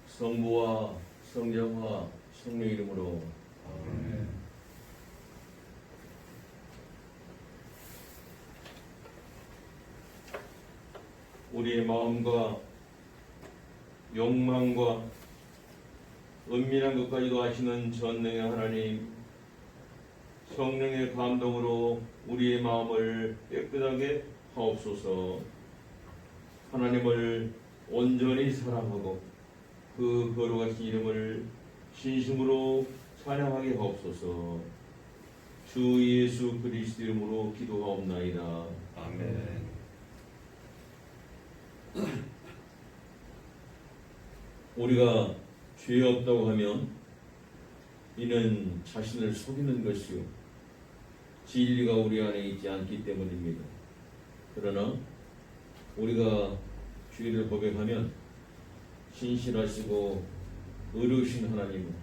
성부와 성자와 성령 이름으로 아멘. 우리의 마음과 욕망과 은밀한 것까지도 아시는 전능의 하나님, 성령의 감동으로 우리의 마음을 깨끗하게 하옵소서. 하나님을 온전히 사랑하고 그 거룩하신 이름을 진심으로 찬양하게 하옵소서. 주 예수 그리스도 이름으로 기도하옵나이다. 아멘. 우리가 죄 없다고 하면 이는 자신을 속이는 것이요 진리가 우리 안에 있지 않기 때문입니다. 그러나 우리가 죄를 고백하면 신실하시고 의로우신 하나님은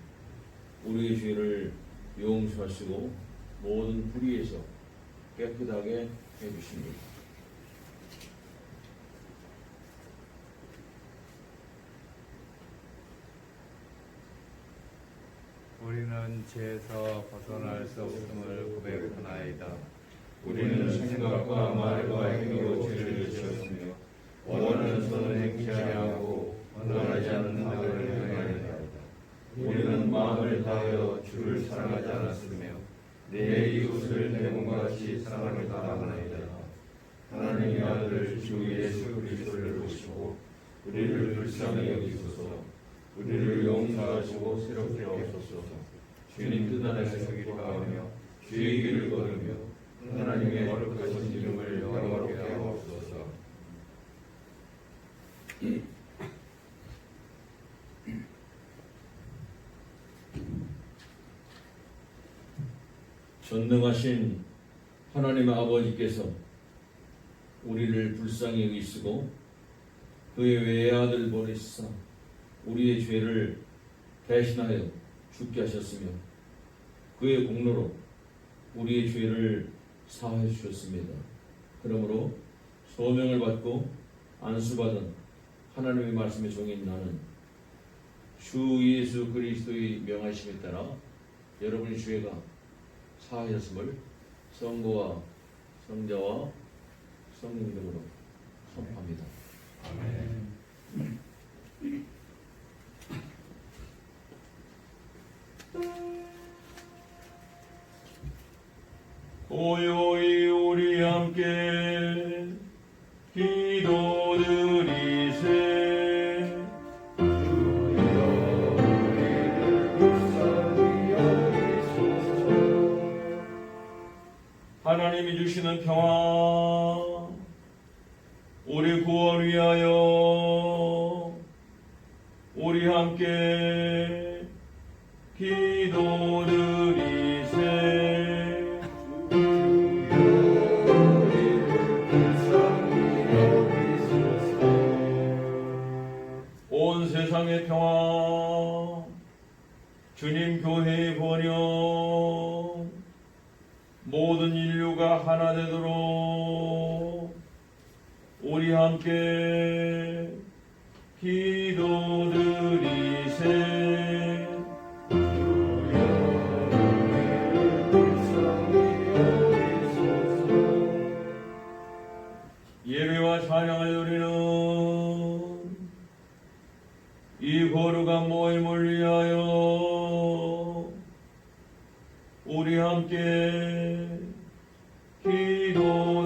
우리의 죄를 용서하시고 모든 불의에서 깨끗하게 해주십니다. 우리는 죄에서 벗어날 수 없음을 고백하나이다. 우리는 생각과 말과 행위로 죄를 지었으며 원하는 선을 행치 아니하고 원하지 않는 악을 행하였나이다. 우리는 마음을 다하여 주를 사랑하지 않았으며 내 이웃을 내 몸같이 사랑을 다하나이다. 하나님의 아들 주 예수 그리스도를 보시고 우리를 불쌍히 여기소서. 우리를 용서하시고 새롭게 하옵소서. 주님 뜻 안에서 기도하며 주의 길을 걸으며 하나님의 거룩하신 이름을 영광롭게 하옵소서. 전능하신 하나님 아버지께서 우리를 불쌍히 여기시고 그의 외아들 보내시사 우리의 죄를 대신하여 죽게 하셨으며 그의 공로로 우리의 죄를 사하여 주셨습니다. 그러므로 소명을 받고 안수받은 하나님의 말씀의 종인 나는 주 예수 그리스도의 명하심에 따라 여러분의 죄가 사하였음을 성부와 성자와 성령 이름으로 선포합니다. 아멘. 고요히 우리 함께 기도드리세. 주여 우리를 불쌍히 여기소서. 하나님이 주시는 평화 우리 구원 위하여 우리 함께 기도드리세. 온 세상의 평화 주님 교회의 번영 모든 인류가 하나 되도록 우리 함께 기도드리세. 예배와 찬양을 드리는 이 거룩한 모임을 위하여 우리 함께 기도드리세.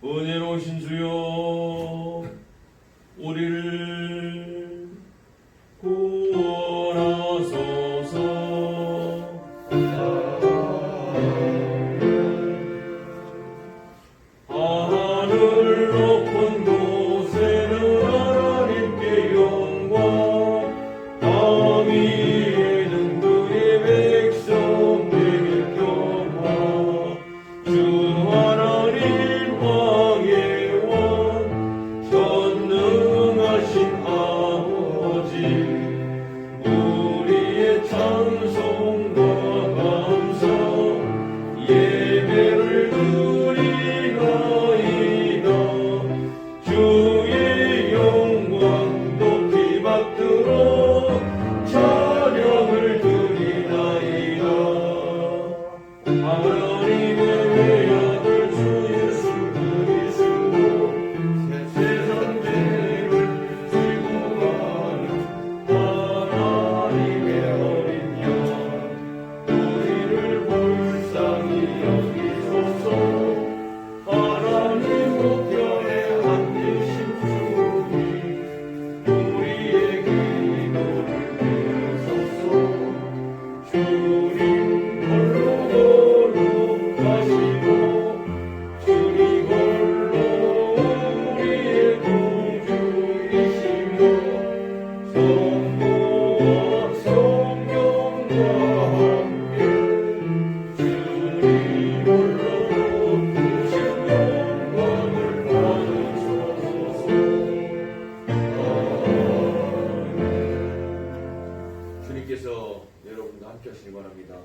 은혜로우신 주여 우리를 구원하소서. 하늘 높은 곳 함께 하시기 바랍니다.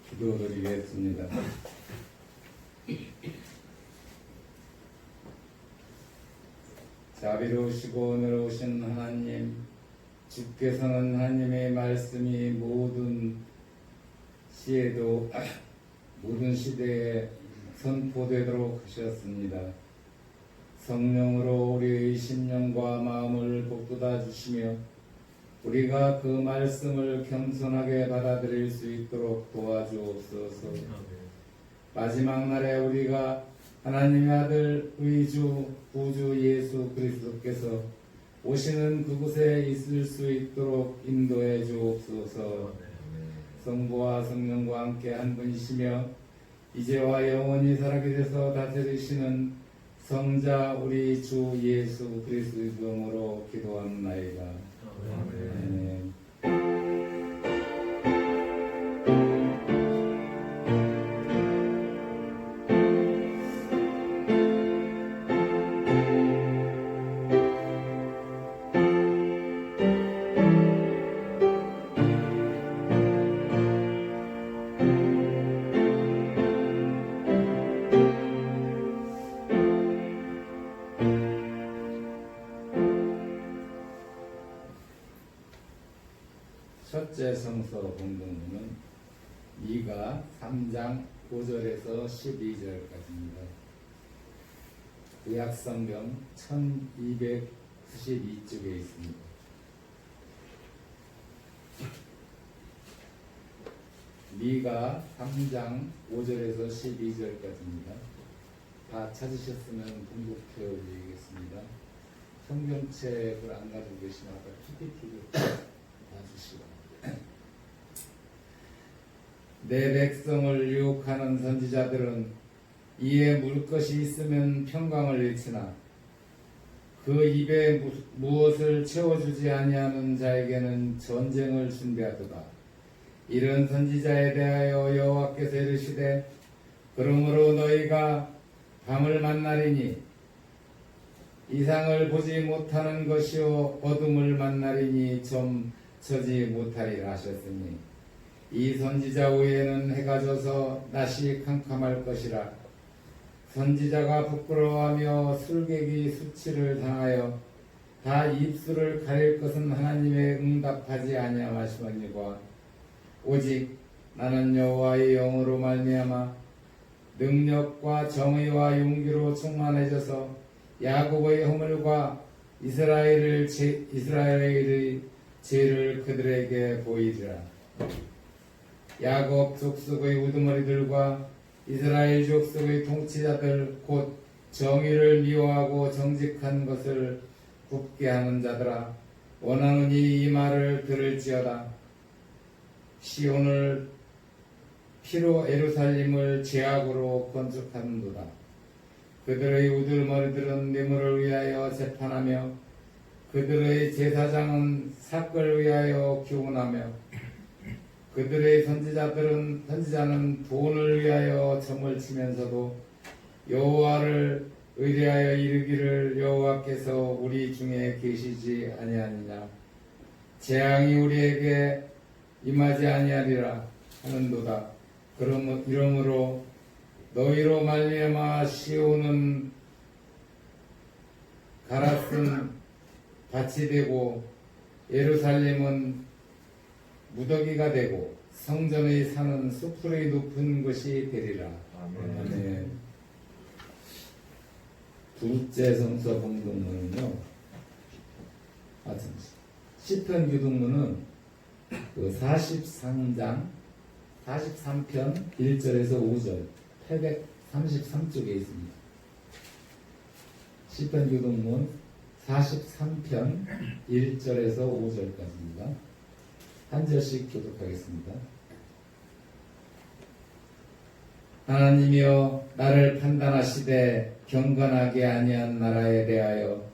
기도드리겠습니다. 자비로우시고 은혜로우신 하나님, 주께서는 하나님의 말씀이 모든 시에도 모든 시대에 선포되도록 하셨습니다. 성령으로 우리의 심령과 마음을 복돋아 주시며 우리가 그 말씀을 겸손하게 받아들일 수 있도록 도와주옵소서. 마지막 날에 우리가 하나님의 아들 의주 구주 예수 그리스도께서 오시는 그곳에 있을 수 있도록 인도해 주옵소서. 성부와 성령과 함께 한 분이시며 이제와 영원히 살아계셔서 다스리시는 성자 우리 주 예수 그리스도의 이름으로 기도합나이다. 아멘. 첫째 성서 본문은 미가 3장 5절에서 12절까지입니다. 구약성경 1292쪽에 있습니다. 미가 3장 5절에서 12절까지입니다. 다 찾으셨으면 봉독해 올리겠습니다. 성경책을 안 가지고 계시면 아까 PPT를 봐주시고 내 백성을 유혹하는 선지자들은 이에 물 것이 있으면 평강을 잃으나 그 입에 무엇을 채워주지 아니하는 자에게는 전쟁을 준비하도다. 이런 선지자에 대하여 여호와께서 이르시되 그러므로 너희가 밤을 만나리니 이상을 보지 못하는 것이요 어둠을 만나리니 좀 서지 못하리라 하셨으니 이 선지자 후에는 해가 져서 낮이 캄캄할 것이라. 선지자가 부끄러워하며 술객이 수치를 당하여 다 입술을 가릴 것은 하나님의 응답하지 아니하심이니와 오직 나는 여호와의 영으로 말미암아 능력과 정의와 용기로 충만해져서 야곱의 허물과 이스라엘의 죄를 그들에게 보이리라. 야곱 족속의 우두머리들과 이스라엘 족속의 통치자들 곧 정의를 미워하고 정직한 것을 굽게 하는 자들아, 원하노니 이 말을 들을지어다. 시온을 피로 예루살렘을 죄악으로 건축하는도다. 그들의 우두머리들은 뇌물을 위하여 재판하며 그들의 제사장은 삭을 위하여 교훈하며 그들의 선지자는 돈을 위하여 점을 치면서도 여호와를 의뢰하여 이르기를 여호와께서 우리 중에 계시지 아니하느냐. 재앙이 우리에게 임하지 아니하리라 하는도다. 이러므로 너희로 말미암아 시온은 가라쓴 밭이 되고 예루살렘은 무더기가 되고 성전의 산은 숲풀의 높은 것이 되리라. 아멘. 둘째 성서 봉독문은요. 시편 기독문은 그 43장 43편 1절에서 5절 833쪽에 있습니다. 시편 기독문 43편 1절에서 5절까지입니다. 한 절씩 교독하겠습니다. 하나님이여 나를 판단하시되 경건하게 아니한 나라에 대하여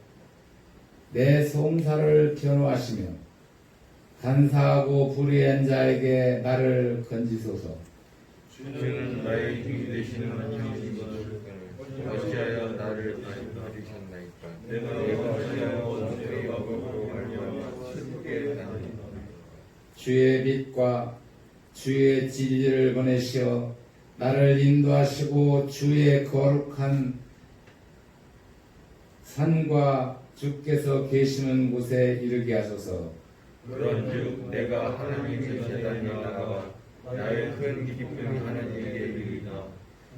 내 송사를 변호하시며 간사하고 불의한 자에게 나를 건지소서. 주는 나의 힘이 되시는 하나님이신 것을 어찌하여 나를 버리셨나이까. 내가 어찌하여 주의 법으로 말미암아 슬프게 하나니. 주의 빛과 주의 진리를 보내시어 나를 인도하시고 주의 거룩한 산과 주께서 계시는 곳에 이르게 하소서. 그런즉 내가 하나님의 제단에 나가 나의 큰 기쁨이 하나님에게 이르리나.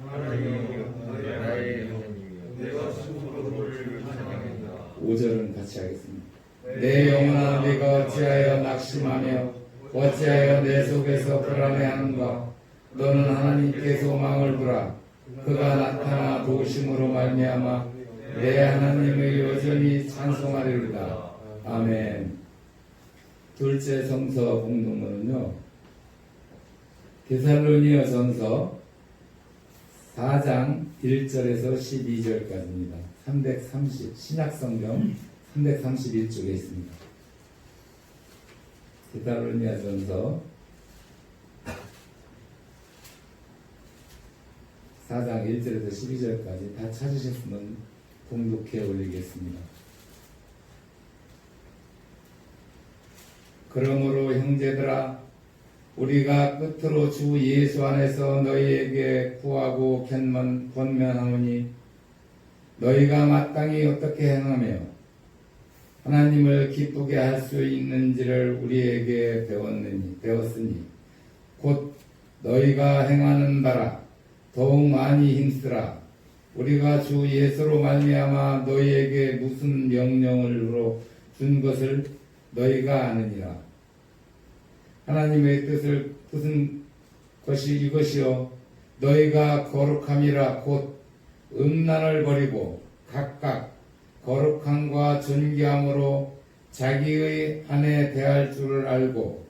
하나님이여 나의 하나님이여 내가 스스로 주를 찬양한다. 5절은 같이 하겠습니다. 내 영혼아 네가 어찌하여 낙심하며 어찌하여 내 속에서 불안해하는가. 너는 하나님께 소망을 두라. 그가 나타나 도우심으로 말미암아 내 하나님을 여전히 찬송하리로다. 아멘. 둘째 성서 공동문은요, 데살로니가전서 4장 1절에서 12절까지입니다. 330 신약성경 331쪽에 있습니다. 데살로니가전서 4장 1절에서 12절까지 다 찾으셨으면 봉독해 올리겠습니다. 그러므로 형제들아 우리가 끝으로 주 예수 안에서 너희에게 구하고 권면하오니 너희가 마땅히 어떻게 행하며 하나님을 기쁘게 할 수 있는지를 우리에게 배웠으니 곧 너희가 행하는 바라 더욱 많이 힘쓰라. 우리가 주 예수로 말미암아 너희에게 무슨 명령으로 준 것을 너희가 아느니라. 하나님의 뜻은 것이 이것이요 너희가 거룩함이라 곧 음란을 버리고 각각 거룩함과 존귀함으로 자기의 아내 대할 줄을 알고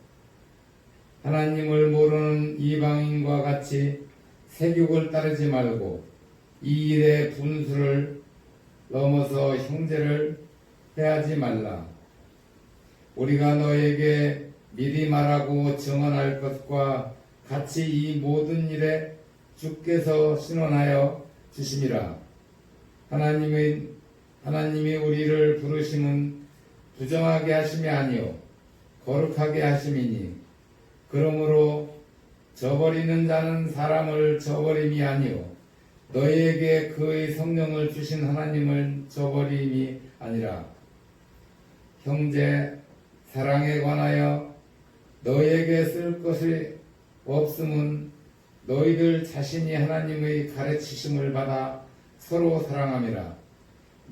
하나님을 모르는 이방인과 같이 세욕을 따르지 말고 이 일의 분수를 넘어서 형제를 해하지 말라. 우리가 너에게 미리 말하고 증언할 것과 같이 이 모든 일에 주께서 신원하여 주심이라. 하나님이 우리를 부르심은 부정하게 하심이 아니요 거룩하게 하심이니 그러므로 저버리는 자는 사람을 저버림이 아니요 너희에게 그의 성령을 주신 하나님을 저버림이 아니라. 형제 사랑에 관하여 너희에게 쓸 것이 없음은 너희들 자신이 하나님의 가르치심을 받아 서로 사랑함이라.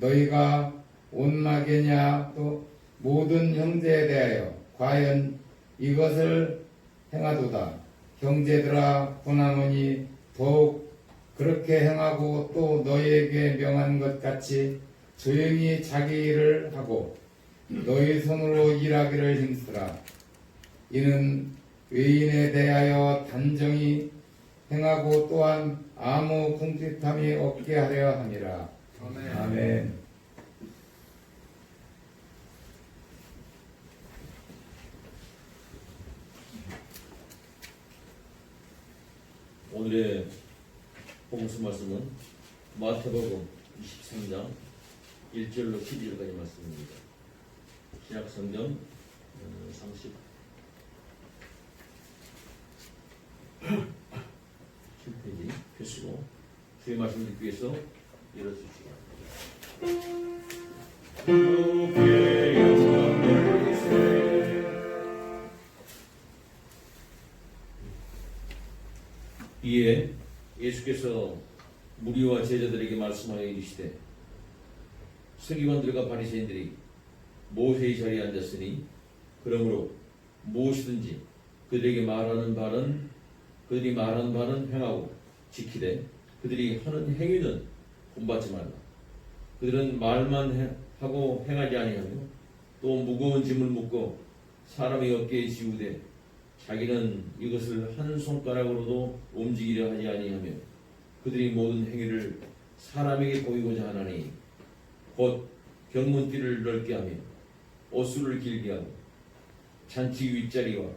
너희가 온마게냐 또 모든 형제에 대하여 과연 이것을 행하도다. 형제들아 권하노니 더욱 그렇게 행하고 또 너희에게 명한 것 같이 조용히 자기 일을 하고 너희 손으로 일하기를 힘쓰라. 이는 외인에 대하여 단정히 행하고 또한 아무 궁핍함이 없게 하려 함이라. 아멘. 오늘의 복음서 말씀은 마태복음 23장 1절로 12절까지 말씀입니다. 신약성경 37페이지 펴시고 주의 말씀을 듣기 위해서 일어서시기 바랍니다. 주께 영광을 주세. 이에 예수께서 무리와 제자들에게 말씀하여 이르시되 서기관들과 바리새인들이 모세의 자리에 앉았으니 그러므로 무엇이든지 그들이 말하는 바는 행하고 지키되 그들이 하는 행위는 본받지 말라. 그들은 말만 하고 행하지 아니하며 또 무거운 짐을 묶고 사람의 어깨에 지우되 자기는 이것을 한 손가락으로도 움직이려 하지 아니하며 그들이 모든 행위를 사람에게 보이고자 하나니 곧 경문길을 넓게 하며 옷수를 길게 하고 잔치 윗자리와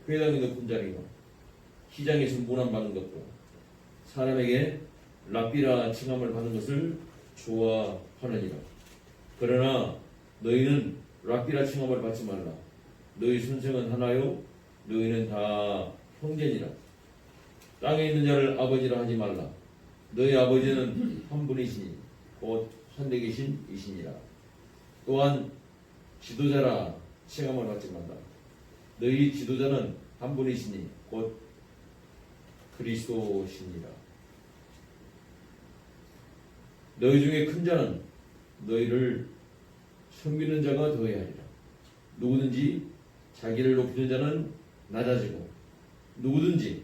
회당의 높은 자리와 시장에서 문안받는 것과 사람에게 랍비라 칭함을 받는 것을 좋아하느니라. 그러나 너희는 랍비라 칭함을 받지 말라. 너희 선생은 하나요? 너희는 다 형제니라. 땅에 있는 자를 아버지라 하지 말라. 너희 아버지는 한 분이시니 곧 하늘에 계신 이시니라. 또한 지도자라 칭함을 받지 말라. 너희 지도자는 한 분이시니 곧 그리스도시니라. 너희 중에 큰 자는 너희를 섬기는 자가 되어야 하리라. 누구든지 자기를 높이는 자는 낮아지고 누구든지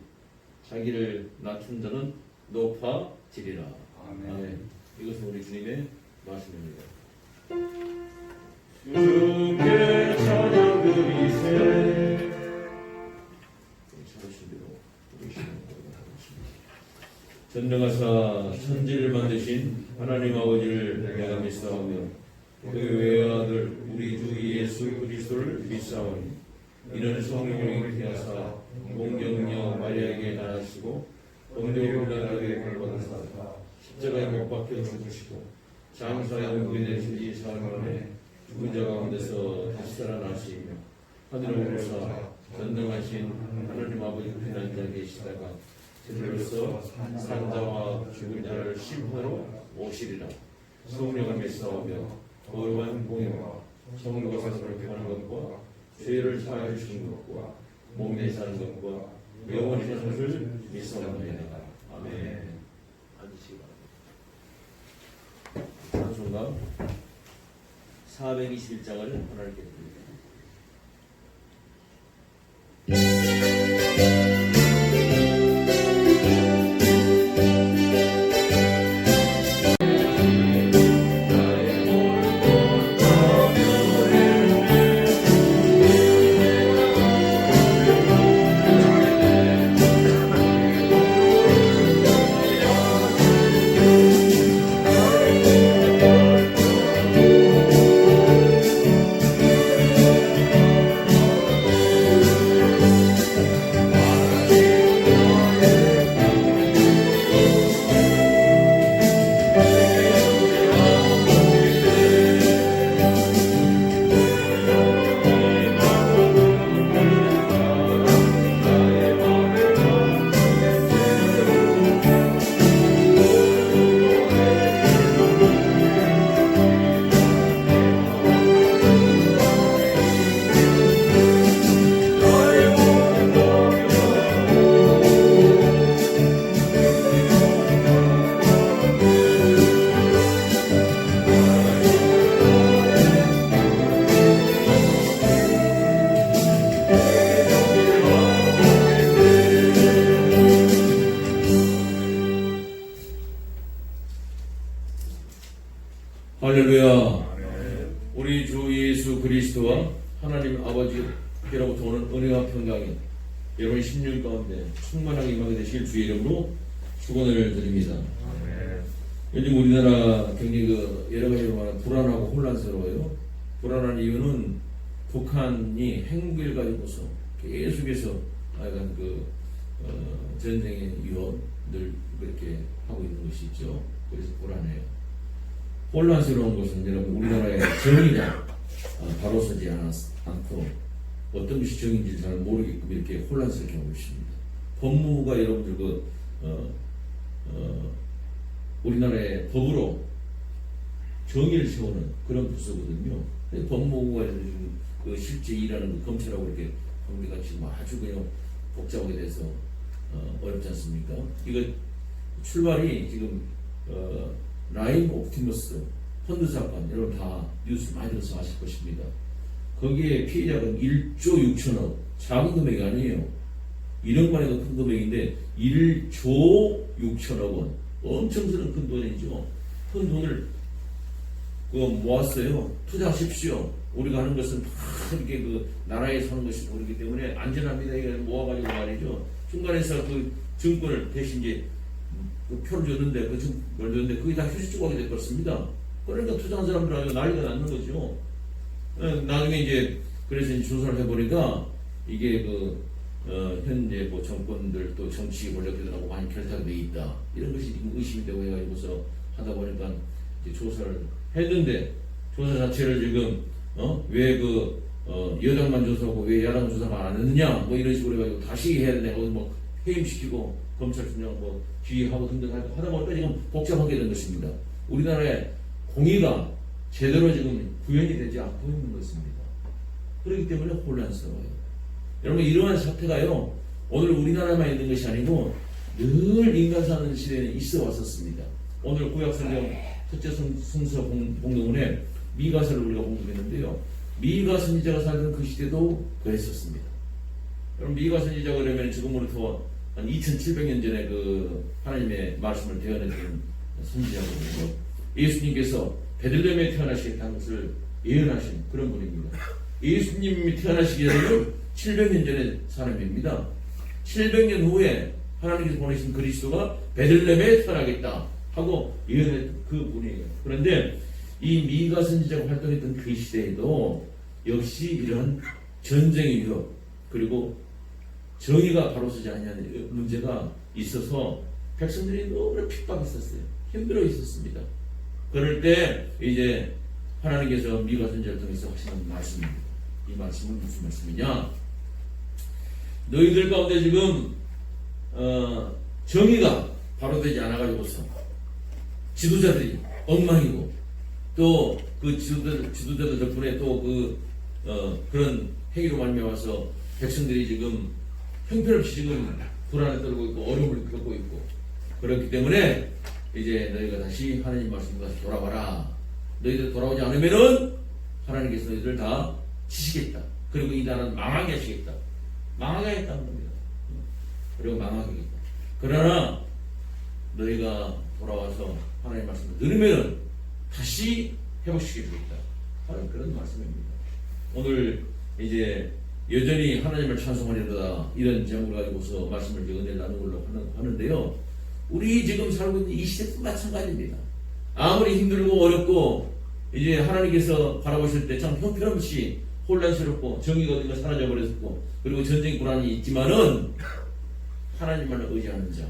자기를 낮춘 자는 높아지리라. 아멘. 이것은 우리 주님의 말씀입니다. 주께 찬양 드리세. 자르신 대로 우리 신앙을 하겠습니다. 전능하사 천지를 만드신 하나님 아버지를 내가 믿사오며 그 외아들 우리 주 예수 그리스도를 믿사오니 이는 성령이 태하사 공경녀 마리아에게 낳으시고 본디오 빌라도에게 벌받으사 십자가에 못 박혀 죽으시고 장사에 옮겨진 지 사흘 만에 죽은 자 가운데서 다시 살아나시며 하늘에 오르사 전능하신 하나님 아버지 편한 자 계시다가 저들로서 산자와 죽은 자를 심판하러 오시리라. 성령을 믿사오며 거룩한 공예와 성령과 사슬을 표하는 것과 죄를 사하여 주시는 것과 몸에 사는 것과 영원히 사는 것을 믿사옵나이다. 아멘. 앉으시기 바랍니다. 찬송가 421장을 하나님께 드립니다. 할렐루야. 우리 주 예수 그리스도와 하나님 아버지께로부터 오는 은혜와 평강이 여러분 심령 가운데 충만하게 임하게 되실 주의 이름으로 축원을 드립니다. 요즘 우리나라 굉장히 여러 가지로 말하면 불안하고 혼란스러워요. 불안한 이유는 북한이 핵무기를 가지고서 계속해서 약간 전쟁의 위협을 그렇게 하고 있는 것이 있죠. 그래서 불안해요. 혼란스러운 것은 여러분 우리나라의 정의가 바로 서지 않고 어떤 것이 정의인지 잘 모르게끔 이렇게 혼란스럽게 하고 있습니다. 법무부가 여러분들 우리나라의 법으로 정의를 세우는 그런 부서거든요. 법무부가 실제 일하는 검찰하고 이렇게 관계가 지금 아주 그냥 복잡하게 돼서 어렵지 않습니까? 이거 출발이 지금 라임 옵티머스 펀드 사건, 여러분 다 뉴스 많이 들어서 아실 것입니다. 거기에 피해자가 1조 6천억, 작은 금액이 아니에요. 1억만 해도 큰 금액인데 1조 6천억 원, 엄청스러운 큰 돈이죠. 큰 돈을 그거 모았어요. 투자하십시오. 우리가 하는 것은 다 이렇게 나라에 사는 것이 모르기 때문에 안전합니다. 이거 모아가지고 말이죠. 중간에서 그 증권을 대신 이제 그 표를 줬는데, 뭘 줬는데, 그게 다 휴지 조각이 돼버렸습니다. 그러니까 투자한 사람들하고 난리가 났는 거죠. 나중에 이제, 그래서 이제 조사를 해보니까, 이게 현재 뭐 정권들 또 정치 권력들하고 많이 결탁이 돼 있다. 이런 것이 지금 의심이 되고 해가지고서 하다 보니까 이제 조사를 했는데, 조사 자체를 지금, 왜 여당만 조사하고 왜 야당 조사가 안 했느냐, 뭐 이런 식으로 해가지고 다시 해야 되냐, 뭐 해임시키고 검찰총장 뭐 지휘하고 등등 하다 보니까 지금 복잡하게 된 것입니다. 우리나라의 공의가 제대로 지금 구현이 되지 않고 있는 것입니다. 그렇기 때문에 혼란스러워요. 여러분, 이러한 사태가요, 오늘 우리나라만 있는 것이 아니고 늘 인간 사는 시대에는 있어 왔었습니다. 오늘 구약성경 첫째 성서 공동문에 미가서를 우리가 공부했는데요. 미가 선지자가 살던 그 시대도 그랬었습니다. 여러분, 미가 선지자가 그러면 지금으로부터 한 2700년 전에 그 하나님의 말씀을 대언해주는 선지자거든요. 예수님께서 베들레헴에 태어나시겠다는 것을 예언하신 그런 분입니다. 예수님이 태어나시기 전에는 700년 전의 사람입니다. 700년 후에 하나님께서 보내신 그리스도가 베들레헴에 태어나겠다 하고 예언했던 그 분이에요. 그런데 이 미가 선지자가 활동했던 그 시대에도 역시 이러한 전쟁의 위협, 그리고 정의가 바로 서지 않냐는 문제가 있어서 백성들이 너무 핍박했었어요. 힘들어 있었습니다. 그럴 때 이제 하나님께서 미가 선지자를 통해서 하시는 말씀입니다. 이 말씀은 무슨 말씀이냐? 너희들 가운데 지금 정의가 바로 되지 않아가지고서 지도자들이 엉망이고, 또 그 지도자들 덕분에 또 그런 행위로 말미암아서 백성들이 지금 형편없이 지금 불안에 떨고 있고 어려움을 겪고 있고, 그렇기 때문에 이제 너희가 다시 하나님 말씀으로 다시 돌아와라. 너희들 돌아오지 않으면은 하나님께서 너희들 다 치시겠다. 그리고 이 나라는 망하게 하시겠다. 망하게 하겠다는 겁니다. 그리고 망하게 하겠다. 그러나 너희가 돌아와서 하나님 말씀을 들으면은 다시 회복시켜 주겠다 하는 그런 말씀입니다. 오늘 이제 여전히 하나님을 찬송하리로다 이런 제목을 가지고서 말씀을 은혜를 나누려고 하는데요. 우리 지금 살고 있는 이 시대도 마찬가지입니다. 아무리 힘들고 어렵고 이제 하나님께서 바라보실 때 참 형편없이 혼란스럽고 정의가 어딘가 사라져 버렸고, 그리고 전쟁 불안이 있지만은 하나님만을 의지하는 자,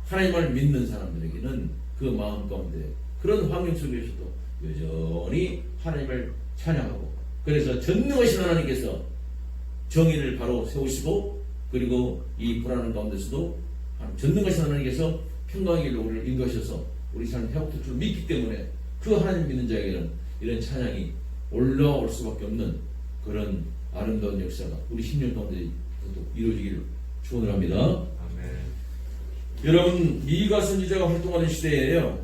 하나님만을 믿는 사람들에게는 그 마음 가운데 그런 환경 속에서도 여전히 하나님을 찬양하고, 그래서 전능하신 하나님께서 정의를 바로 세우시고, 그리고 이 불안한 가운데서도 전능하신 하나님께서 평강의 길로 우리를 인도하셔서 우리 삶을 회복될 줄 믿기 때문에 그 하나님 믿는 자에게는 이런 찬양이 올라올 수밖에 없는 그런 아름다운 역사가 우리 10년 가운데 이루어지기를 축원을 합니다. 아멘. 여러분, 미가 선지자가 활동하는 시대예요.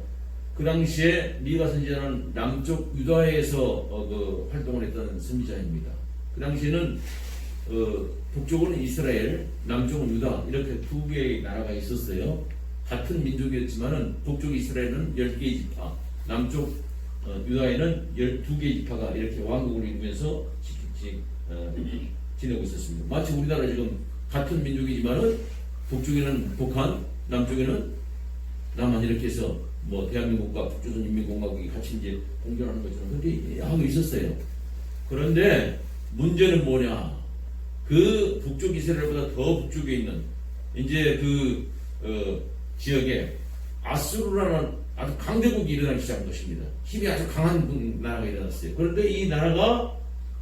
그 당시에 미가 선지자는 남쪽 유다에서 활동을 했던 선지자입니다. 그 당시에는 북쪽은 이스라엘, 남쪽은 유다, 이렇게 두 개의 나라가 있었어요. 같은 민족이었지만은 북쪽 이스라엘은 10개의 지파, 남쪽 유다에는 12개의 지파가 이렇게 왕국을 이루면서 지내고 있었습니다. 마치 우리나라 지금 같은 민족이지만은 북쪽에는 북한, 남쪽에는 남한, 이렇게 해서 뭐 대한민국과 북조선인민공화국이 같이 이제 공존하는 것처럼 그렇게 하고 있었어요. 그런데 문제는 뭐냐? 그 북쪽 이스라엘보다 더 북쪽에 있는 이제 지역에 아수르라는 아주 강대국이 일어나기 시작한 것입니다. 힘이 아주 강한 나라가 일어났어요. 그런데 이 나라가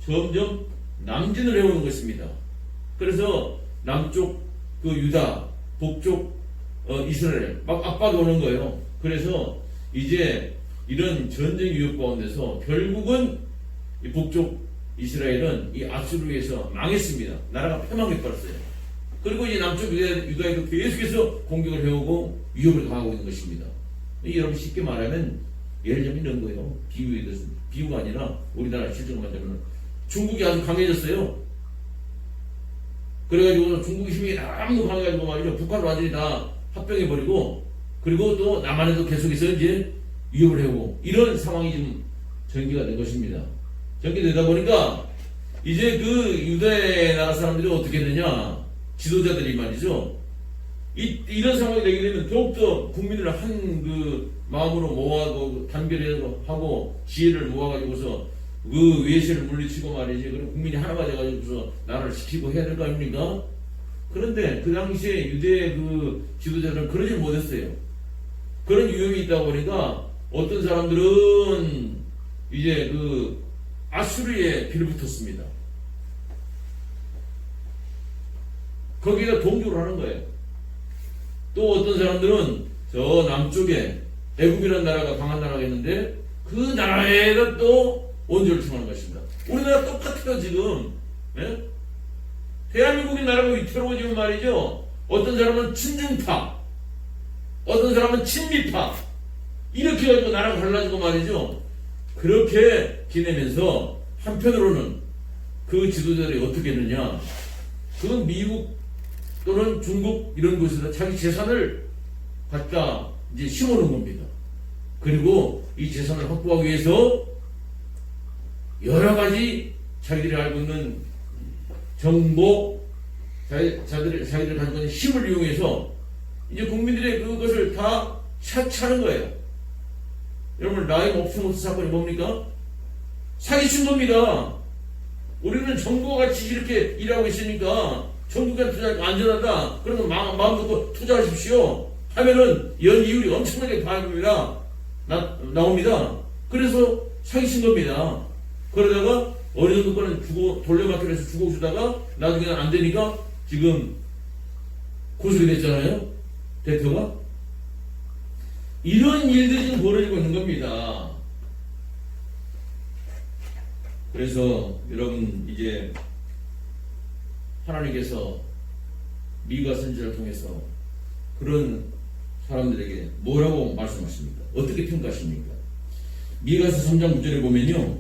점점 남진을 해오는 것입니다. 그래서 남쪽 유다, 북쪽 이스라엘 막 압박이 오는 거예요. 그래서 이제 이런 전쟁 위협 가운데서 결국은 이 북쪽 이스라엘은 이 아수르에서 망했습니다. 나라가 패망해버렸어요. 그리고 이제 남쪽 유다에도 계속해서 공격을 해오고 위협을 가하고 있는 것입니다. 여러분, 쉽게 말하면 예를 들면 이런 거예요. 비유가 아니라 우리나라 실정을 만들면 중국이 아주 강해졌어요. 그래가지고 중국 힘이 너무 강해가지고 말이죠. 북한을 완전히 다 합병해버리고, 그리고 또 남한에도 계속해서 이제 위협을 해오고, 이런 상황이 지금 전개가 된 것입니다. 전개되다 보니까 이제 그 유대 나라 사람들이 어떻게 했느냐, 지도자들이 말이죠. 이런 상황이 되게 되면 더욱더 국민을 한 그 마음으로 모아도 단결하고 지혜를 모아가지고서 그 외세를 물리치고 말이지. 그리고 국민이 하나가 돼가지고서 나라를 지키고 해야 될 거 아닙니까? 그런데 그 당시에 유대 그 지도자들은 그러지 못했어요. 그런 유형이 있다 보니까 어떤 사람들은 이제 그 아수르에 빌붙었습니다. 거기다 동조를 하는 거예요. 또 어떤 사람들은 저 남쪽에 애굽이라는 나라가 강한 나라가 있는데 그 나라에다 또 원조를 청하는 것입니다. 우리나라 똑같아요 지금. 예? 대한민국의 나라가 위태로워지면 말이죠. 어떤 사람은 친중파, 어떤 사람은 친미파 이렇게 해가지고 나라가 갈라지고 말이죠. 그렇게 지내면서 한편으로는 그 지도자들이 어떻게 했느냐. 그건 미국 또는 중국 이런 곳에다 자기 재산을 갖다 이제 심어놓은 겁니다. 그리고 이 재산을 확보하기 위해서 여러 가지 자기들이 알고 있는 정보, 자기들이 가지고 있는 힘을 이용해서 이제 국민들의 그것을 다 차치하는 거예요. 여러분, 라임 옵스모스 사건이 뭡니까? 사기친 겁니다. 우리는 정부가 같이 이렇게 일하고 있으니까 정부가 투자하니까 안전하다. 그러면 마음 놓고 투자하십시오. 하면은 연이율이 엄청나게 나옵니다. 그래서 사기친 겁니다. 그러다가 어느 정도는 주고 돌려막기를 해서 주고 주다가 나중에는 안 되니까 지금 고소가 됐잖아요. 대표가. 이런 일들이 지금 벌어지고 있는 겁니다. 그래서 여러분 이제 하나님께서 미가 선지자를 통해서 그런 사람들에게 뭐라고 말씀하십니까? 어떻게 평가하십니까? 미가서 3장 9절에 보면요.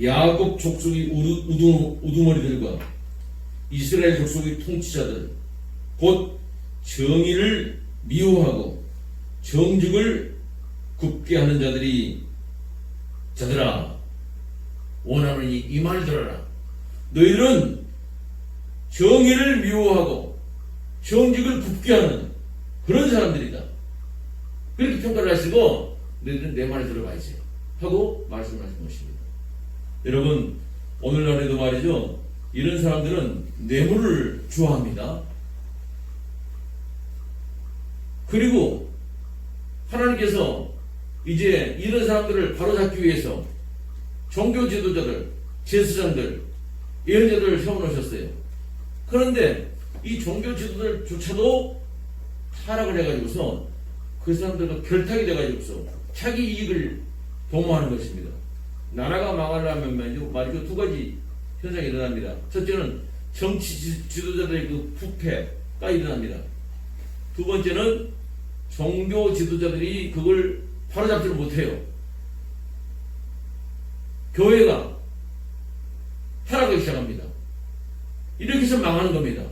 야곱 족속의 우두머리들과 이스라엘 족속의 통치자들 곧 정의를 미워하고 정직을 굽게 하는 자들아 원하노니 이 말을 들어라. 너희들은 정의를 미워하고 정직을 굽게 하는 그런 사람들이다. 그렇게 평가를 하시고 너희들은 내 말을 들어봐야지 하고 말씀하신 것입니다. 여러분 오늘날에도 말이죠. 이런 사람들은 뇌물을 좋아합니다. 그리고 하나님께서 이제 이런 사람들을 바로잡기 위해서 종교 지도자들, 제사장들, 예언자들을 세워놓으셨어요. 그런데 이 종교 지도자들조차도 타락을 해가지고서 그 사람들과 결탁이 돼가지고서 자기 이익을 도모하는 것입니다. 나라가 망하려면 말이죠. 두 가지 현상이 일어납니다. 첫째는 정치 지도자들의 그 부패가 일어납니다. 두 번째는 종교 지도자들이 그걸 바로잡지를 못해요. 교회가 타락하기 시작합니다. 이렇게 해서 망하는 겁니다.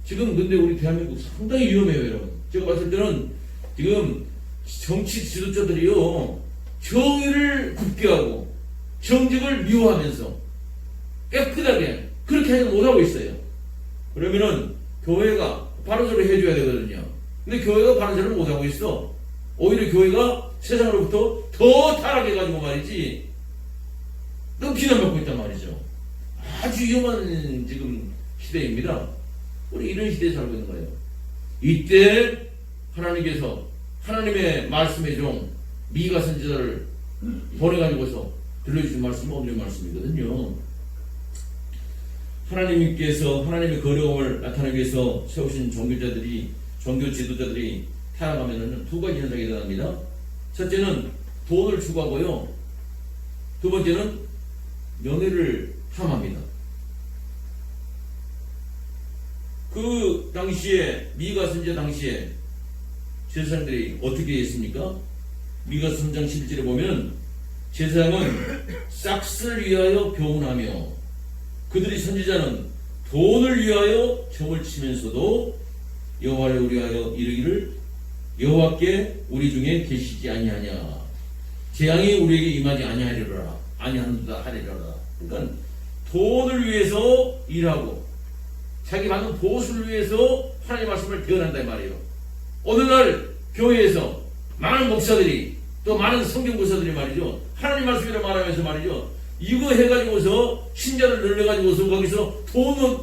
지금 근데 우리 대한민국 상당히 위험해요, 여러분. 제가 봤을 때는 지금 정치 지도자들이요, 정의를 굽게 하고 정직을 미워하면서 깨끗하게 그렇게 하지 못하고 있어요. 그러면은 교회가 바른 소리 해줘야 되거든요. 근데 교회가 바른 소리를 못하고 있어. 오히려 교회가 세상으로부터 더 타락해가지고 말이지 또 비난받고 있단 말이죠. 아주 위험한 지금 시대입니다. 우리 이런 시대에 살고 있는 거예요. 이때 하나님께서 하나님의 말씀의 종 미가 선지자를 보내가지고서 들려주신 말씀은 없는 말씀이거든요. 하나님께서 하나님의 거룩함을 나타내기 위해서 세우신 종교 지도자들이 타락하면은 두 가지 현상이 일어납니다. 첫째는 돈을 추구하고요. 두 번째는 명예를 탐합니다. 그 당시에 미가 선지자 당시에 제사장들이 어떻게 했습니까? 미가 3장 11절에 보면 제사장은 싹스를 위하여 교훈하며 그들이 선지자는 돈을 위하여 점을 치면서도 여호와를 위하여 이르기를 여호와께 우리 중에 계시지 아니하냐 재앙이 우리에게 임하지 아니하리라. 그러니까 돈을 위해서 일하고 자기 받는 보수를 위해서 하나님의 말씀을 배워낸다 이 말이에요. 오늘날 교회에서 많은 목사들이 또 많은 성경교사들이 말이죠. 하나님 말씀이라 말하면서 말이죠. 이거 해가지고서 신자를 늘려가지고서 거기서 돈을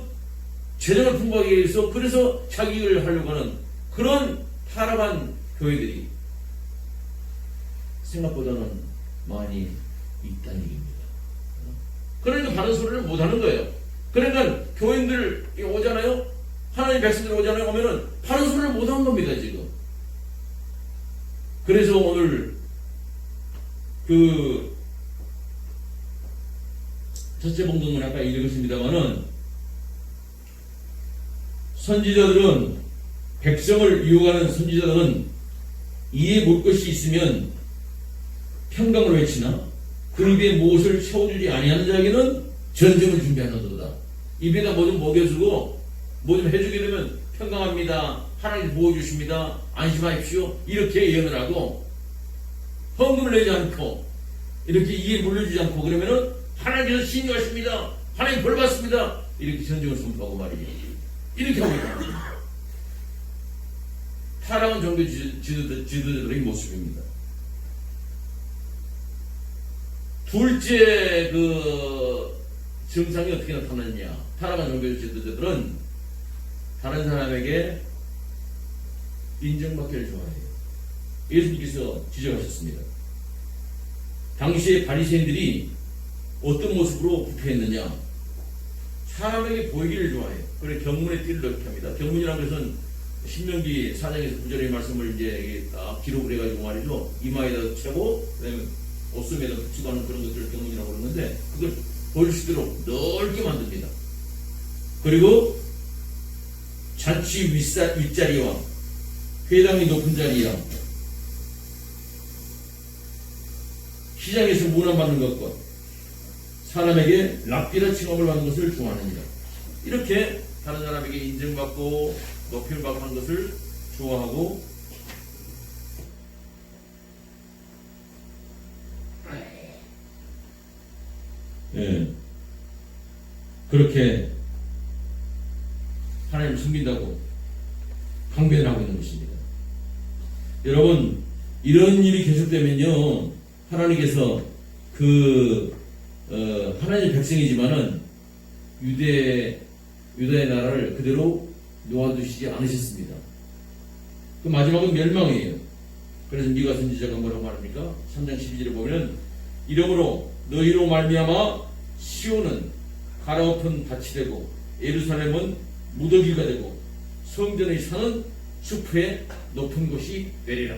재정을 풍부하게 해서 그래서 자기 일을 하려고 하는 그런 타락한 교회들이 생각보다는 많이 있다는 얘기입니다. 그러니까 바른 소리를 못하는 거예요. 그러니까 교인들이 오잖아요. 하나님 백성들이 오잖아요. 오면은 바른 소리를 못하는 겁니다 지금. 그래서 오늘 그 첫째 봉독문 아까 읽었습니다마는 선지자들은 백성을 유혹하는 선지자들은 이에 물 것이 있으면 평강을 외치나 그 입에 무엇을 채워주지 아니하는 자에게는 전쟁을 준비하는도다. 입에다 뭐 좀 먹여주고 뭐 좀 해주게 되면 평강합니다. 하나님 보호주십니다. 안심하십시오. 이렇게 예언을 하고 헌금을 내지 않고 이렇게 이에 물려주지 않고 그러면은 하나님께서 신유하십니다. 하나님 벌 받습니다. 이렇게 전쟁을 선포하고 말이에요. 이렇게 하고 있습니다. 타락한 종교 지도자들의 모습입니다. 둘째 그 증상이 어떻게 나타나느냐. 타락한 종교 지도자들은 다른 사람에게 인정받기를 좋아해요. 예수님께서 지적하셨습니다. 당시에 바리새인들이 어떤 모습으로 부패했느냐. 사람에게 보이기를 좋아해요. 그래 경문에 띠를 넣게 합니다. 경문이라는 것은 신명기 4장에서 9절의 말씀을 이제 딱 기록을 해가지고 말이죠. 이마에다 채고 그다음에 옷소매에다 붙이고 하는 그런 것들을 경문이라고 그러는데 그걸 보일 수 있도록 넓게 만듭니다. 그리고 잔치 윗자리와 회당이 높은 자리와 시장에서 문안받는 것과 사람에게 랍비라 칭함을 받는 것을 좋아하느니라. 이렇게 다른 사람에게 인정받고 높임을 받고 하는 것을 좋아하고 그렇게 하나님을 숨긴다고 강변을 하고 있는 것입니다. 여러분 이런 일이 계속되면요 하나님께서 하나님의 백성이지만은 유다의 나라를 그대로 놓아두시지 않으셨습니다. 그 마지막은 멸망이에요. 그래서 미가 선지자가 뭐라고 말합니까? 3장 12절에 보면 이러므로 너희로 말미암아 시온은 갈아엎은 밭이 되고 예루살렘은 무더기가 되고 성전의 산은 숲의 높은 곳이 되리라.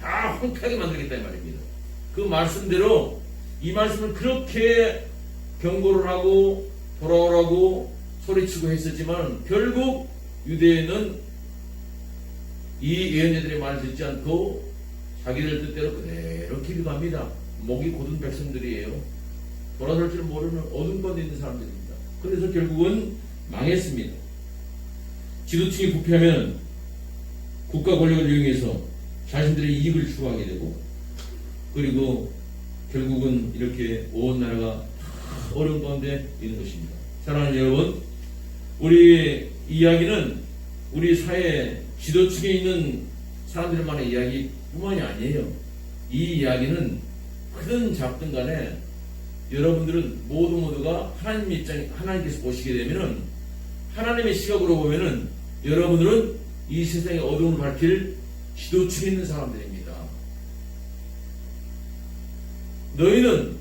다 황폐하게 만들겠다 이 말입니다. 그 말씀대로 이 말씀을 그렇게 경고를 하고 돌아오라고 소리치고 했었지만 결국 유대인은 이 예언자들의 말을 듣지 않고 자기들 뜻대로 그대로 길을 갑니다. 목이 곧은 백성들이에요. 돌아설 줄 모르는 어둠 가운데 있는 사람들입니다. 그래서 결국은 망했습니다. 지도층이 부패하면 국가 권력을 이용해서 자신들의 이익을 추구하게 되고 그리고 결국은 이렇게 온 나라가 어려운 가운데 있는 것입니다. 사랑하는 여러분, 우리 이야기는 우리 사회 지도층에 있는 사람들만의 이야기뿐만이 아니에요. 이 이야기는 크든 작든 간에 여러분들은 모두가 하나님 입장에 하나님께서 보시게 되면은 하나님의 시각으로 보면은 여러분들은 이 세상의 어두움을 밝힐 지도층에 있는 사람들입니다. 너희는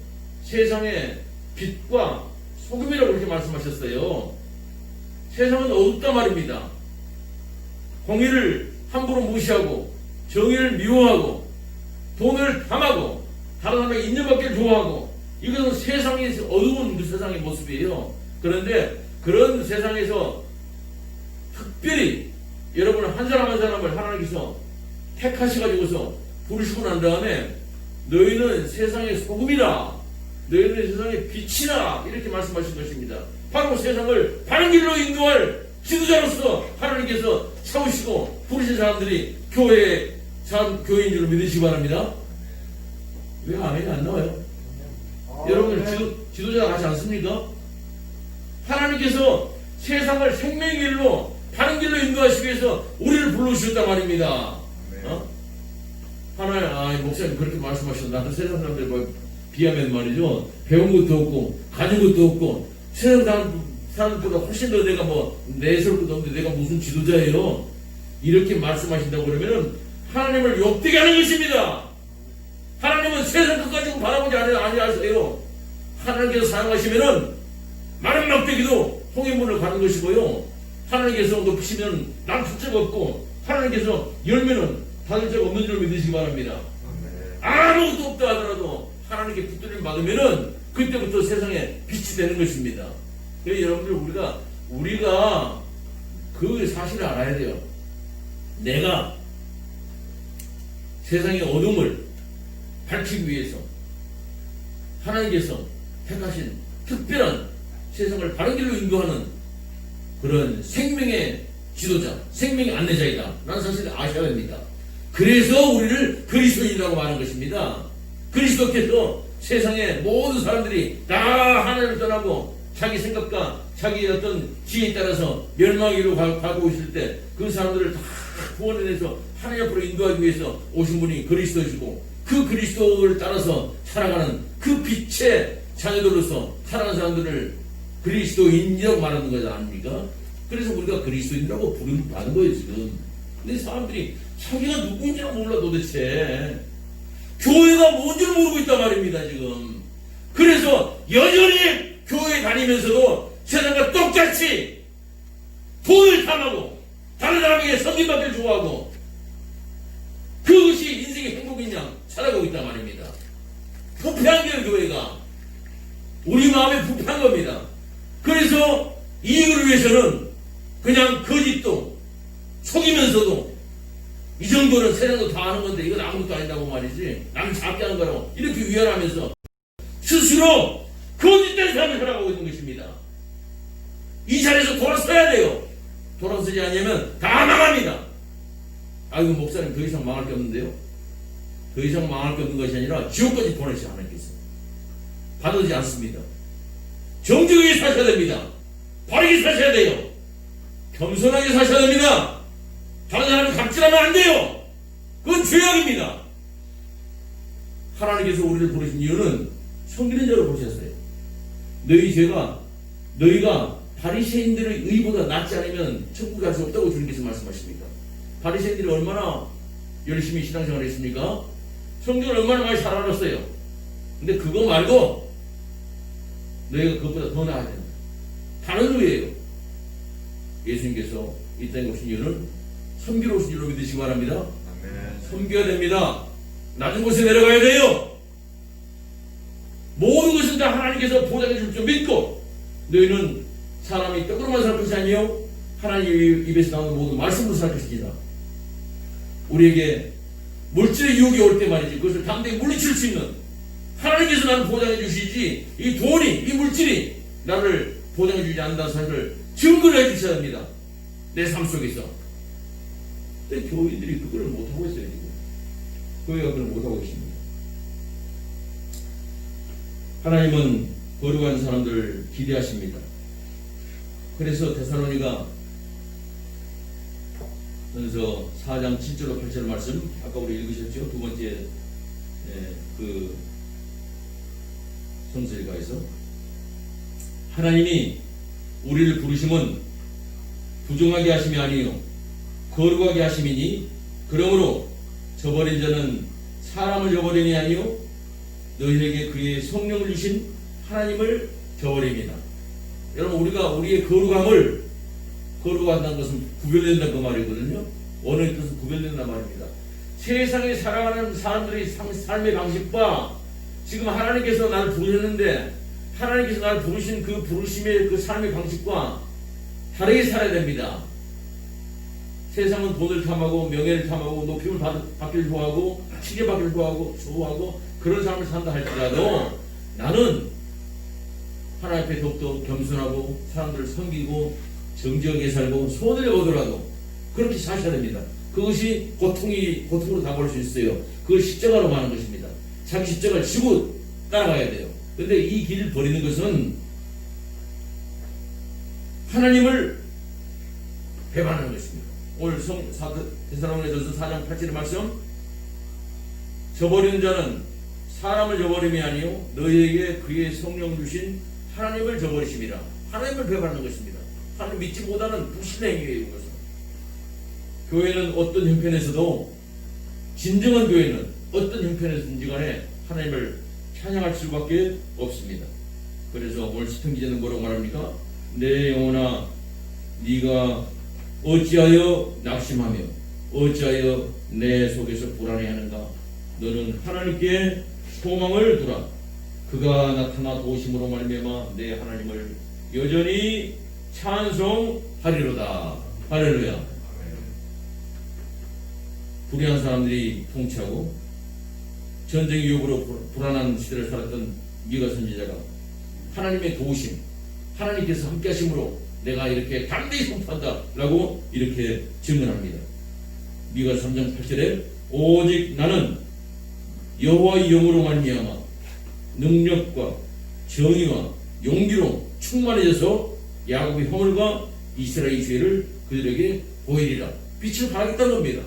세상의 빛과 소금이라고 그렇게 말씀하셨어요. 세상은 어둡다 말입니다. 공의를 함부로 무시하고 정의를 미워하고 돈을 탐하고 다른 사람에게 인정받기를 좋아하고 이것은 세상의 어두운 그 세상의 모습이에요. 그런데 그런 세상에서 특별히 여러분 한 사람 한 사람을 하나님께서 택하셔가지고서 부르시고 난 다음에 너희는 세상의 소금이라 너희는 세상의 빛이라 이렇게 말씀하신 것입니다. 바로 세상을 바른 길로 인도할 지도자로서 하나님께서 세우시고 부르신 사람들이 교회의 교회인 줄 믿으시기 바랍니다. 왜 아멘이 안 나와요? 여러분 지도자 같지 않습니까? 하나님께서 세상을 생명의 길로 바른 길로 인도하시기 위해서 우리를 불러주셨단 말입니다. 하나님, 목사님 그렇게 말씀하셨는데 나도 세상 사람들 비하면 말이죠, 배운 것도 없고 가진 것도 없고 세상 사람들보다 훨씬 더 내가 내세울 것도 없는데 내가 무슨 지도자예요, 이렇게 말씀하신다고 그러면은 하나님을 욕되게 하는 것입니다. 하나님은 세상 것 가지고 바라보지 아니하세요. 하나님께서 사용하시면은 마른 막대기도 홍해문을 가는 것이고요, 하나님께서 높이시면 난 풀적 없고 하나님께서 열면은 닫을 적 없는 줄 믿으시기 바랍니다. 아무것도 없다 하더라도 하나님께 붙들림 받으면은 그때부터 세상에 빛이 되는 것입니다. 그래서 여러분들 우리가 그 사실을 알아야 돼요. 내가 세상의 어둠을 밝히기 위해서 하나님께서 택하신 특별한 세상을 바른 길로 인도하는 그런 생명의 지도자, 생명의 안내자이다 라는 사실을 아셔야 됩니다. 그래서 우리를 그리스도인이라고 말하는 것입니다. 그리스도께서 세상의 모든 사람들이 다 하나님을 떠나고 자기 생각과 자기 어떤 지혜에 따라서 멸망으로 가고 있을 때 그 사람들을 다 구원해내서 하나님 앞으로 인도하기 위해서 오신 분이 그리스도이시고, 그 그리스도를 따라서 살아가는 그 빛의 자녀들로서 살아가는 사람들을 그리스도인이라고 말하는 거지 아닙니까? 그래서 우리가 그리스도인이라고 부름 받는 거예요 지금. 근데 사람들이 자기가 누구인지를 몰라 도대체. 교회가 뭔지를 모르고 있단 말입니다 지금. 그래서 여전히 교회 다니면서도 세상과 똑같이 돈을 탐하고 다른 사람에게 섬김받기를 좋아하고 그것이 인생의 행복인 양 살아가고 있단 말입니다. 부패한 거예요 교회가. 우리 마음에 부패한 겁니다. 그래서 이익을 위해서는 그냥 거짓도 속이면서도 이 정도는 세상도 다 하는 건데 이건 아무것도 아니라고 말이지, 남 작게 하는 거라고 이렇게 위안하면서 스스로 거짓된 삶을 살아가고 있는 것입니다. 이 자리에서 돌아서야 돼요. 돌아서지 않으면 다 망합니다. 아이고 목사님 더 이상 망할 게 없는데요. 더 이상 망할 게 없는 것이 아니라 지옥까지 보내시지 하나님께서 받아들이지 않습니다. 정직하게 사셔야 됩니다. 바르게 사셔야 돼요. 겸손하게 사셔야 됩니다. 다른 사람을 갑질하면 안 돼요. 그건 죄악입니다. 하나님께서 우리를 부르신 이유는 섬기는 자로 부르셨어요. 너희 죄가 너희가 바리새인들의 의보다 낫지 않으면 천국 갈 수 없다고 주님께서 말씀하십니다. 바리새인들이 얼마나 열심히 신앙생활을 했습니까? 성경을 얼마나 많이 잘 알았어요. 근데 그거 말고 너희가 그것보다 더 나아야 된다. 다른 의예요. 예수님께서 이 땅에 오신 이유는 섬기러 오신 줄로 믿으시기 바랍니다. 섬겨야 됩니다. 낮은 곳에 내려가야 돼요. 모든 것은 다 하나님께서 보장해 줄 줄 믿고, 너희는 사람이 떡으로만 살 것이 아니요 하나님 입에서 나오는 모든 말씀으로 살 것이니라. 우리에게 물질의 유혹이 올 때 말이지, 그것을 당대히 물리칠 수 있는 하나님께서 나를 보장해 주시지, 이 돈이, 이 물질이 나를 보장해 주지 않는다는 사실을 증거를 해 주셔야 합니다. 내 삶 속에서. 근데 교인들이 그걸 못하고 있어요 지금. 교회가 그걸 못하고 있습니다. 하나님은 거룩한 사람들을 기대하십니다. 그래서 데살로니가 전서 4장 7절로 8절 말씀 아까 우리 읽으셨죠? 두 번째 그 성서일가에서 하나님이 우리를 부르심은 부정하게 하심이 아니요 거룩하게 하심이니, 그러므로 저버린 자는 사람을 저버리니 아니요 너희에게 그의 성령을 주신 하나님을 저버립니다. 여러분, 우리가 우리의 거룩함을, 거룩한다는 것은 구별된다는 그 말이거든요. 어느 뜻은 구별된다는 말입니다. 세상에 살아가는 사람들의 삶의 방식과 지금 하나님께서 나를 부르셨는데 하나님께서 나를 부르신 그 부르심의 그 삶의 방식과 다르게 살아야 됩니다. 세상은 돈을 탐하고 명예를 탐하고 높임을 받기를 좋아하고 시계받기를 좋아하고 그런 삶을 산다 할지라도 나는 하나님 앞에 더욱더 겸손하고 사람들을 섬기고 정직하게 살고 소원을 얻으라도 그렇게 사셔야 됩니다. 그것이 고통으로 다가올 수 있어요. 그걸 십자가로 말하는 것입니다. 자기 십자가를 지고 따라가야 돼요. 그런데 이 길을 버리는 것은 하나님을 배반하는 것입니다. 오늘 데살로니가전서 4장 8절의 말씀, 저버리는 자는 사람을 저버림이 아니요 너희에게 그의 성령 주신 하나님을 저버리심이라. 하나님을 배반하는 것입니다. 하나님 믿지 못하는 불신의 행위예요. 이것은. 교회는 어떤 형편에서도, 진정한 교회는 어떤 형편에서든지 간에 하나님을 찬양할 수밖에 없습니다. 그래서 오늘 시편 기자는 뭐라고 말합니까? 내 영혼아 네가 어찌하여 낙심하며 어찌하여 내 속에서 불안해하는가? 너는 하나님께 소망을 두라. 그가 나타나 도우심으로 말미암아 내 하나님을 여전히 찬송하리로다. 할렐루야. 불의한 사람들이 통치하고 전쟁 위협으로 불안한 시대를 살았던 미가 선지자가 하나님의 도우심, 하나님께서 함께 하심으로 내가 이렇게 담대히 선포한다 라고 이렇게 증언합니다. 미가 3장 8절에 오직 나는 여호와의 영으로 말미암아 능력과 정의와 용기로 충만해져서 야곱의 허물과 이스라엘의 죄를 그들에게 보이리라. 빛을 발하겠다는 겁니다.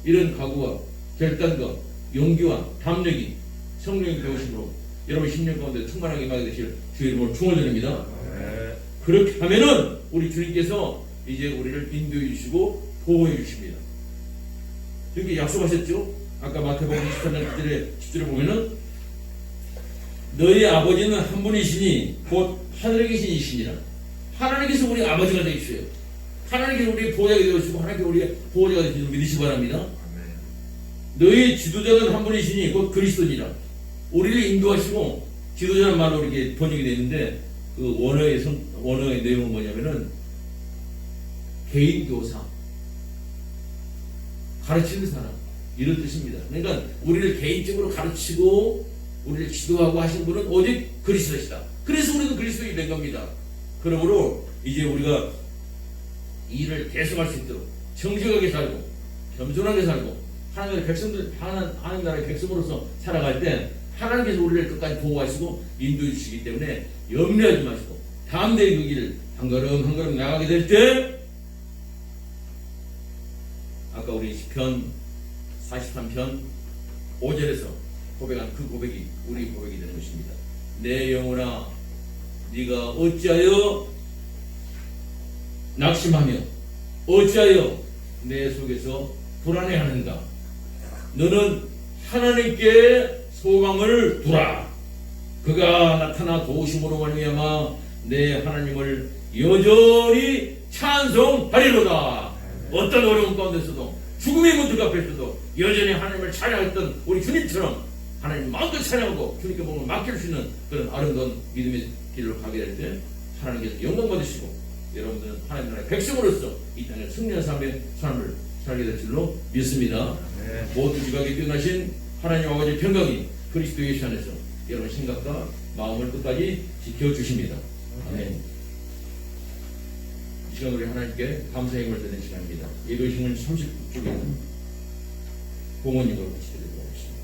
이런 각오와 결단과 용기와 담력이 성령의 배우심으로 여러분 10년 가운데 충만하게 임하게 되실 주의 이름으로 축원드립니다. 그렇게 하면은 우리 주님께서 이제 우리를 인도해 주시고 보호해 주십니다. 이렇게 약속하셨죠? 아까 마태복음 23장 10절에 보면은 너희 아버지는 한 분이시니 곧 하늘에 계신 이시니라. 하나님께서 우리 아버지가 되주세요. 하나님께서 우리 보호자가 되어주시고 하나님께서 우리의 보호자가 되시는 믿으시기 바랍니다. 너희 지도자는 한 분이시니 곧 그리스도니라. 우리를 인도하시고, 지도자는 말로 이렇게 번역이 되는데 그 원어의 내용은 뭐냐면은 개인 교사, 가르치는 사람, 이런 뜻입니다. 그러니까 우리를 개인적으로 가르치고 우리를 지도하고 하신 분은 오직 그리스도시다. 그래서 우리는 그리스도인이 된 겁니다. 그러므로 이제 우리가 이 일을 계속할 수 있도록 정직하게 살고 겸손하게 살고 하나님의 백성들, 하나님 나라의 백성으로서 살아갈 때 하나님께서 우리를 끝까지 보호하시고 인도해 주시기 때문에 염려하지 마시고 담대히 그 길을 한 걸음 한 걸음 나가게 될 때, 아까 우리 시편 43편 5절에서 고백한 그 고백이 우리 고백이 되는 것입니다. 내 영혼아 네가 어찌하여 낙심하며 어찌하여 내 속에서 불안해하는가? 너는 하나님께 소망을 두라. 그가 나타나 도우심으로 말미암아 내 하나님을 여전히 찬송하리로다. 어떤 어려운 가운데서도 죽음의 문들 앞에서도 여전히 하나님을 찬양했던 우리 주님처럼 하나님 마음껏 찬양하고 주님께 몸을 맡길 수 있는 그런 아름다운 믿음의 길로 가게 될 때 하나님께서 영광 받으시고 여러분들은 하나님 나라의 백성으로서 이 땅에 승리한 삶의 삶을 살게 될 줄로 믿습니다. 모두 지각에 뛰어나신 하나님 아버지의 평강이 그리스도 예수 안에서 여러분 생각과 마음을 끝까지 지켜주십니다. 아멘. 이 시간 우리 하나님께 감사의 힘을 드리는 시간입니다. 예배심을 30주기는 부모님으로 같이 드리도록 하겠습니다.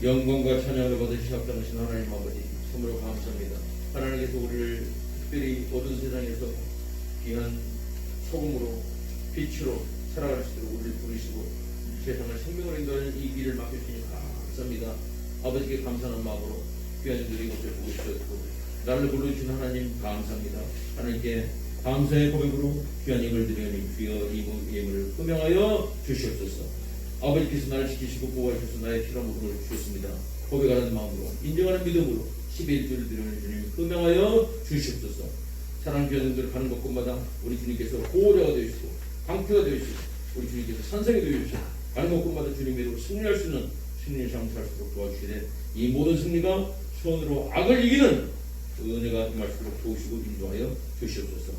영광과 찬양을 받으시옵소서. 하나님 아버지 참으로 감사합니다. 하나님께서 우리를 특별히 어두운 세상에서 귀한 소금으로 빛으로 살아갈 수 있도록 우리를 부르시고 세상을 생명으로 인도하는 이 길을 맡겨주시니 감사합니다. 아버지께 감사하는 마음으로 귀한 이들의 것을 보고 싶었고 나를 불러주신 하나님 감사합니다. 하나님께 감사의 고백으로 귀한 힘을 드리니 주여 이 예물을 흠명하여 주시옵소서. 아버지께서 나를 지키시고 보호하셔서 나의 피로 물음을 주셨습니다. 고백하는 마음으로 인정하는 믿음으로 11조를 드리는 주님 금명하여 주시옵소서. 사랑하는 교회들 가는 곳곳마다 우리 주님께서 보호자가 되시고 방패가 되시고 우리 주님께서 산성이 되시고 가는 곳곳마다 주님으로 승리할 수 있는 승리의 삶을 살 수 있도록 도와주시되 이 모든 승리가 손으로 악을 이기는 은혜가 임할수록 도우시고 인도하여 주시옵소서.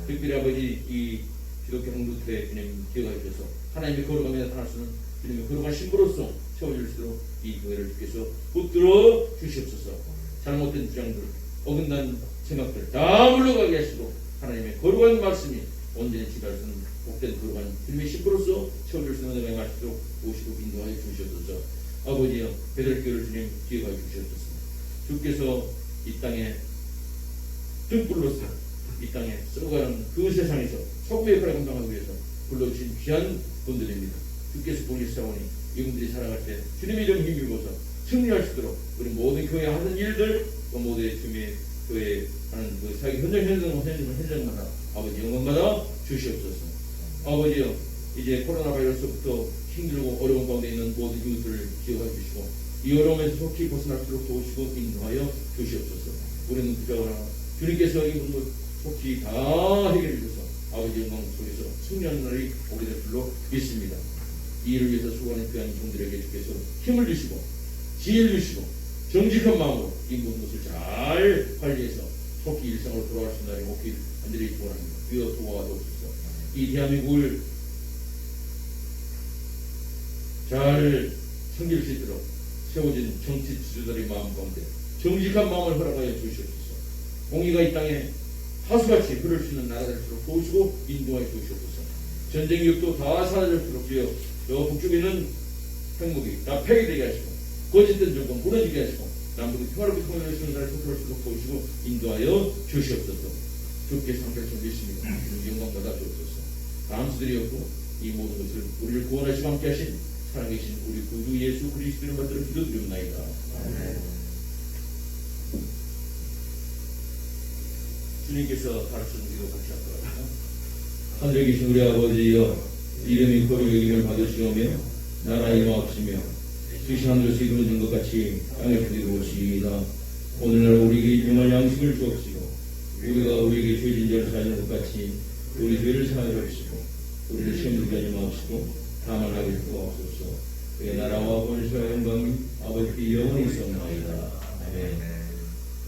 특별히 아버지 이 기독교 한국교회 주님 기억하여 주셔서 하나님의 거룩함에 나타날 수 있는 주님의 거룩한 신부로서 세워줄 수 있도록 이 교회를 주께서 붙들어 주시옵소서. 잘못된 주장들, 어긋난 생각들 다 물러가게 하시고 하나님의 거룩한 말씀이 온전히 지배할 수 있는 복된 거룩한 주님의 신부로서 세워줄 수 있는 은혜가 임할수록 도우시고 인도하여 주시옵소서. 아버지여 베들교회를 주님 기억하여 주시옵소서. 주께서 이 땅에 등불로서 이 땅에 썩어가는 그 세상에서 소금의 역할을 감당하기 위해서 불러주신 귀한 분들입니다. 주께서 보내시사오니 이분들이 살아갈 때 주님의 이름 힘입어서 승리할 수 있도록 우리 모든 교회 하는 일들 또 모두의 주님의 교회 하는 그 사기 현장마다 아버지 영광받아 주시옵소서. 아버지여 이제 코로나 바이러스부터 힘들고 어려운 가운데 있는 모든 이웃들을 기억해 주시고 이 어려움에서 속히 벗어날 수 있도록 도우시고 인도하여 주시옵소서. 우리는 부자거나 주님께서 이분들 속히 다 해결해 주셔서 아버지 영광 속에서 승리하는 날이 오게 될 줄로 믿습니다. 이 일을 위해서 수고하는 귀한 종들에게 주께서 힘을 주시고 지혜를 주시고 정직한 마음으로 이 모든 것을 잘 관리해서 속히 일상으로 돌아갈 수 있는 날이 오길 간절히 축원합니다. 주여 도와주옵소서. 이 대한민국을 잘 섬길 수 있도록 세워진 정치 지도자의 마음 가운데 정직한 마음을 허락하여 주시옵소서. 공의가 이 땅에 하수같이 흐를 수 있는 나라 될수록 도우시고 인도하여 주시옵소서. 전쟁 위협도 다 사라질수록 주여 저 북쪽에 있는 핵무기 다 폐기되게 하시고 거짓된 정권 무너지게 하시고 남북이 평화롭게 통일할 수 있는 나라를 선포할수록 도우시고 인도하여 주시옵소서. 주께서 함께하시는 믿습니다. 영광받아 주옵소서. 다음 수들이었고 이 모든 것을 우리를 구원하시고 함께하신 살아계신 우리 구주 예수 그리스도를 받들어 기도드립나이다. 주님께서 가르치는 기도 같이 하더라고요. 하늘에 계신 우리 아버지여 이름이 거룩히 여김을 받으시오며 나라 임하옵시며 뜻이 하늘에서 이루어진 것 같이 땅에서 이루어지이다. 오늘날 우리에게 일용할 양식을 주옵시고 우리가 우리에게 죄진 자를 사하는 것 같이 우리 죄를 사하여 주옵시고 우리를 시험 들게 하지 마옵시고 다만 하게 주옵소서. 그의 나라와 권세와 영광이 아버지께 영원히 있사옵나이다. 아멘.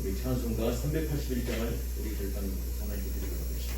우리 찬송가 381장을 우리 절단 하나님께 드리도록 하겠습니다.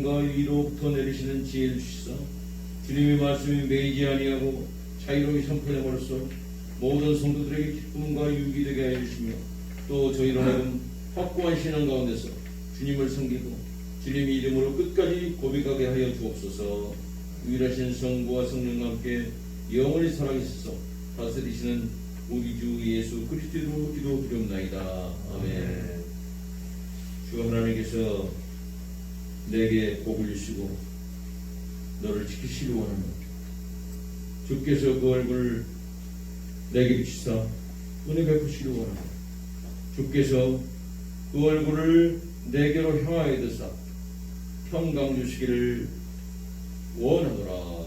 영광과 위로부터 내리시는 지혜를 주시사 주님의 말씀이 매이지 아니하고 자유로이 선포됨으로써 모든 성도들에게 기쁨과 유익이 되게 하여 주시며 또 저희로는 확고한 신앙 가운데서 주님을 섬기고 주님의 이름으로 끝까지 고백하게 하여 주옵소서. 유일하신 성부와 성령과 함께 영원히 살아계셔서 다스리시는 우리 주 예수 그리스도로 기도드리옵나이다. 아멘. 주 하나님께서 내게 복을 주시고 너를 지키시기 원하는 주께서 그 얼굴을 내게 비추사 은혜 베푸시기 원하는 주께서 그 얼굴을 내게로 향하여 드사 평강 주시기를 원하노라.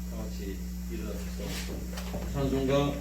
다 같이 일어나셔서 찬송가